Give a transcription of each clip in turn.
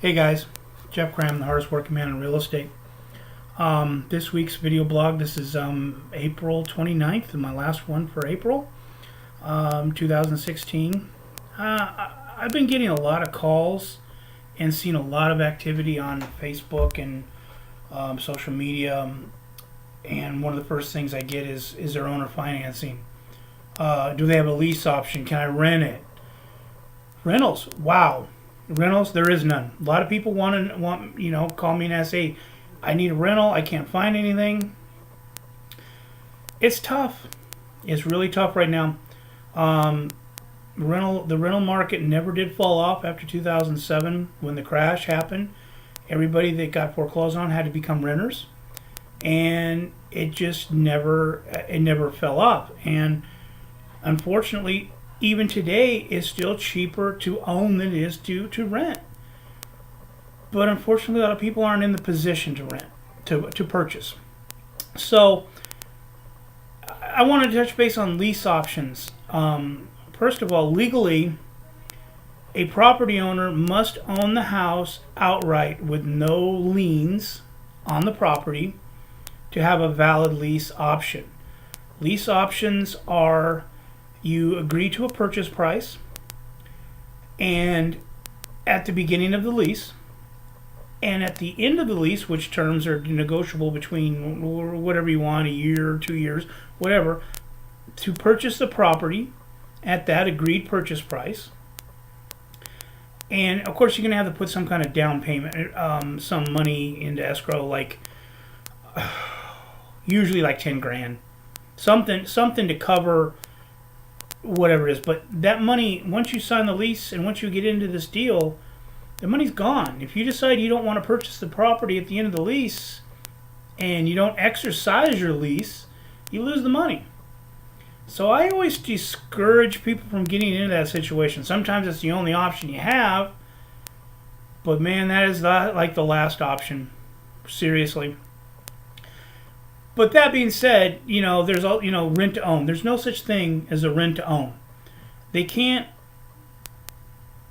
Hey guys, Jeff Kram, the hardest working man in real estate. This week's video blog, this is April 29th, my last one for April 2016. I've been getting a lot of calls and seen a lot of activity on Facebook and social media. And one of the first things I get is their owner financing. Do they have a lease option? Can I rent it? Rentals, wow. Rentals, there is none. A lot of people want call me and say, I need a rental. I can't find anything. It's tough. It's really tough right now. The rental market never did fall off after 2007 when the crash happened. Everybody that got foreclosed on had to become renters, and it just never fell off. And unfortunately, even today, it's still cheaper to own than it is to rent. But unfortunately, a lot of people aren't in the position to rent, to purchase. So I want to touch base on lease options. First of all, legally, a property owner must own the house outright with no liens on the property to have a valid lease option. Lease options are: you agree to a purchase price, and at the beginning of the lease, and at the end of the lease, which terms are negotiable between whatever you want, a year, 2 years, whatever, to purchase the property at that agreed purchase price. And of course, you're going to have to put some kind of down payment, some money into escrow, like usually like 10 grand, something to cover whatever it is. But that money, once you sign the lease and once you get into this deal, the money's gone. If you decide you don't want to purchase the property at the end of the lease and you don't exercise your lease, you lose the money. So I always discourage people from getting into that situation. Sometimes it's the only option you have, but man, that is like the last option. Seriously. But that being said, there's rent to own. There's no such thing as a rent to own. They can't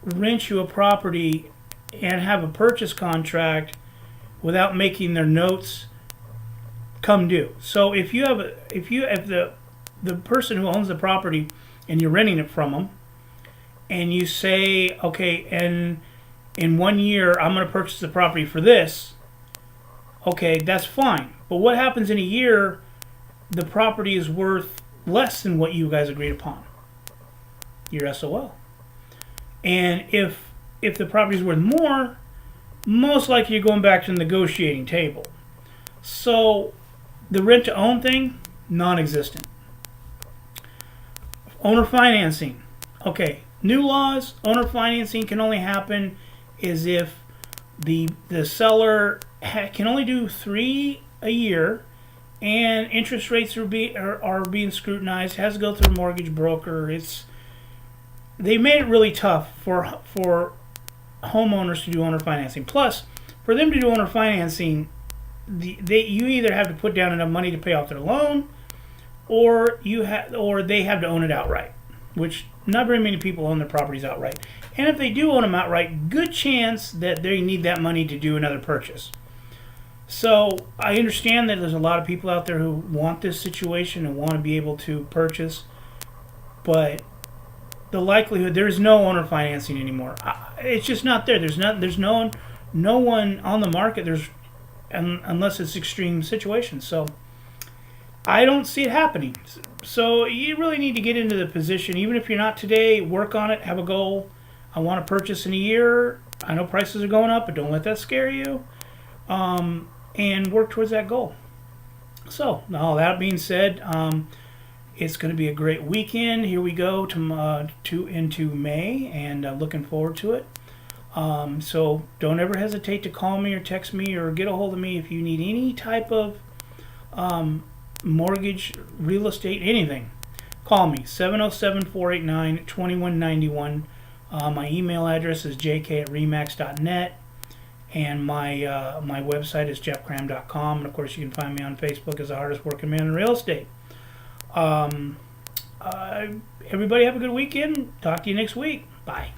rent you a property and have a purchase contract without making their notes come due. So if the person who owns the property and you're renting it from them, and you say, okay, and in 1 year I'm going to purchase the property for this, okay, that's fine. But what happens in a year? The property is worth less than what you guys agreed upon. You're SOL. And if the property is worth more, most likely you're going back to the negotiating table. So the rent to own thing, non-existent. Owner financing. Okay, new laws. Owner financing can only happen is if the seller can only do 3 a year, and interest rates are being scrutinized. Has to go through a mortgage broker. They made it really tough for homeowners to do owner financing. Plus, for them to do owner financing, you either have to put down enough money to pay off their loan, or they have to own it outright, which not very many people own their properties outright. And if they do own them outright, good chance that they need that money to do another purchase. So I understand that there's a lot of people out there who want this situation and want to be able to purchase, but the likelihood, there is no owner financing anymore. It's just not there. There's no one on the market. Unless it's extreme situations. So I don't see it happening. So you really need to get into the position, even if you're not today. Work on it. Have a goal. I want to purchase in a year. I know prices are going up, but don't let that scare you. And work towards that goal. So, all that being said, it's going to be a great weekend. Here we go into May, and looking forward to it. So don't ever hesitate to call me or text me or get a hold of me if you need any type of mortgage, real estate, anything. Call me, 707-489-2191. My email address is jk@remax.net. And my website is jeffkram.com. And of course, you can find me on Facebook as the hardest working man in real estate. Everybody have a good weekend. Talk to you next week. Bye.